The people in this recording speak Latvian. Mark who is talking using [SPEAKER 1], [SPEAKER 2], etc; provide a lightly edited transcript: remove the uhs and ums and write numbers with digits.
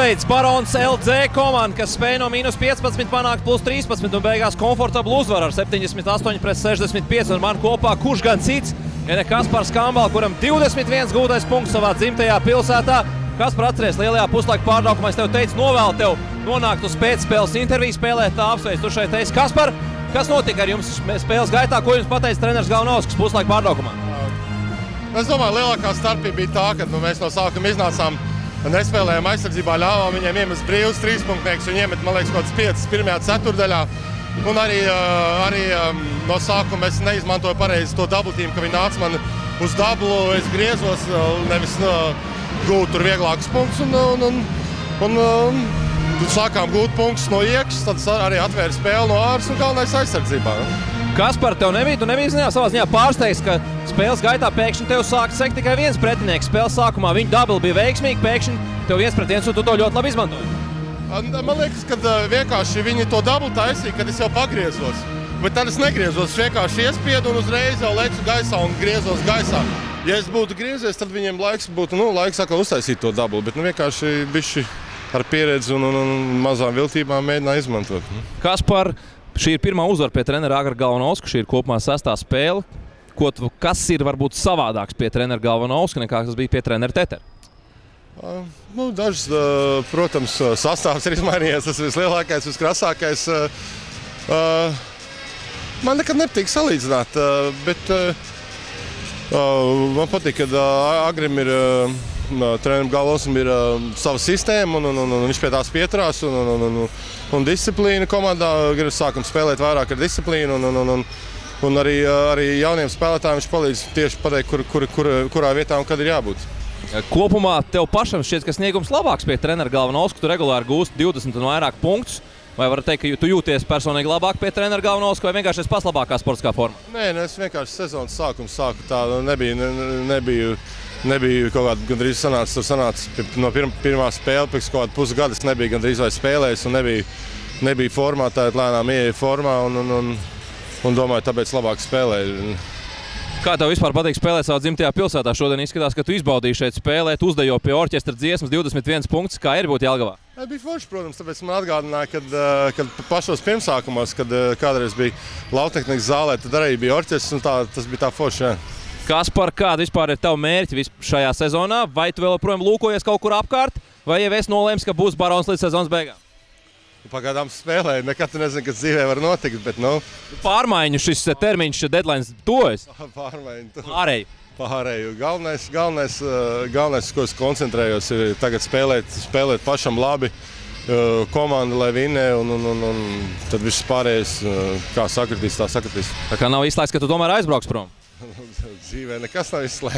[SPEAKER 1] Veids Barons LC komanda, kas spēja no -15 panākt +13 un beigās komfortablu uzvaru ar 78-65 ar mani kopā, kurš gan cits, ja ne Kaspars Kambala, kuram 21 gūtais punkts savā dzimtajā pilsētā. Kaspar, atceries, lielajā puslaika pārtraukumā es tev teicu, novēlu tev nonākt uz pēcspēles interviju spēlēt, tā apsveic. Tu šeit teici, Kaspar, kas notika ar jums spēles gaitā, ko jums pateica treneris Galvanauskas puslaika pārtraukumā?
[SPEAKER 2] Es domāju, lielākā starpība bija tā, ka mēs no sākuma iznācām, nespēlējām aizsardzībā, ļāvām viņiem iemest brīvus trīspunktniekus, viņi iemet, man liekas, kaut kāds 5 pirmajā ceturdaļā. Un arī no sākuma es neizmantoju pareizi to double team, ka viņi nāca man uz dublu, es griezos, nevis gūt tur vieglākus punktus un sākām gūt punktus no iekšas, tad arī atvēra spēli no āras un galvenais aizsardzībā.
[SPEAKER 1] Kaspar, tev tu nebija savā ziņā pārsteigts, ka spēles gaitā pēkšņi tev sāk sekt tikai viens pretinieks. Spēles sākumā viņa dubli bija veiksmīga, pēkšņi tev 1-1 un tu to ļoti labi izmantoji.
[SPEAKER 2] Man liekas, ka vienkārši viņi to dubli taisīja, kad es jau pagriezos. Bet tad es negriezos, es vienkārši iespiedu un uzreiz jau lecu gaisā un griezos gaisā. Ja es būtu griezies, tad viņiem laiks atkal uztaisīt to dubli, bet vienkārši bišķi ar pieredzi un mazām viltībām mēģināja izmantot.
[SPEAKER 1] Kaspar, šī ir pirmā uzvara pie trenera Agara Galvanauskas, šī ir kopumā 6. spēle. Kas ir varbūt savādāks pie trenera Galvanauska nekā tas bija pie trenera Tetera?
[SPEAKER 2] Dažs, protams, sastāvs ir izmainījies, tas vislielākais, viskrasākais. Man nekad nepatīk salīdzināt, bet man patīk, ka Agrim ir, trenerim Galvanausam ir sava sistēma un viņš pie tās pieturās un disciplīna komandā. Sākam spēlēt vairāk ar disciplīnu un arī jauniem spēlētājiem viņš palīdz tieši pateikt, kurā vietā un kad ir jābūt.
[SPEAKER 1] Kopumā tev pašam šķiet, ka sniegums labāks pie trenera Galvanauska, tu regulāri gūsti 20 un vairāk punktus. Vai var teikt, ka tu jūties personīgi labāk pie trenera Galvanauska vai vienkārši esi paslabākā sportiskā formā?
[SPEAKER 2] Nē, es vienkārši sezonas sākumu sāku tā, nebija kaut kāda gandrīz sanāca no pirmā spēle, pēc kaut kāda pusgada es nebiju gandrīz vai spēlējis un nebija formā, tā lēnām ieeja formā un domāju, tāpēc labāk spēlēju.
[SPEAKER 1] Kā tev vispār patīk spēlēt savā dzimtajā pilsētā? Šodien izskatās, ka tu izbaudīji šeit spēlēt, uzdejo pie orķestra dziesmas 21 punktus. Kā ir būt Jelgavā?
[SPEAKER 2] Bija forši, protams, tāpēc man atgādināja, kad pašos pirmsākumos, kad kādreiz bija Lautnieknieks zālē, tad arī bija orķestrs un tas bija tā forši, jā.
[SPEAKER 1] Kaspar, kāda vispār ir tava mērķi šajā sezonā? Vai tu vēl joprojām lūkojies kaut kur apkārt, vai jau esi nolēmis, ka būs Barons līdz sezonas beigām?
[SPEAKER 2] Pagaidām spēlēju, nekad nezinu, kas dzīvē var notikt, bet
[SPEAKER 1] Pārmaiņu šis termiņš, deadlines tuvojas?
[SPEAKER 2] Pārēju. Pārēju. Galvenais, ko es koncentrējos, ir tagad spēlēt pašam labi, komanda, lai vinnē, un tad viss pārējais, kā sakritīs, tā sakritīs.
[SPEAKER 1] Tā kā nav izslēgts, ka tu tomēr aizbrauks prom?
[SPEAKER 2] Dzīvē nekas nav izslēgts.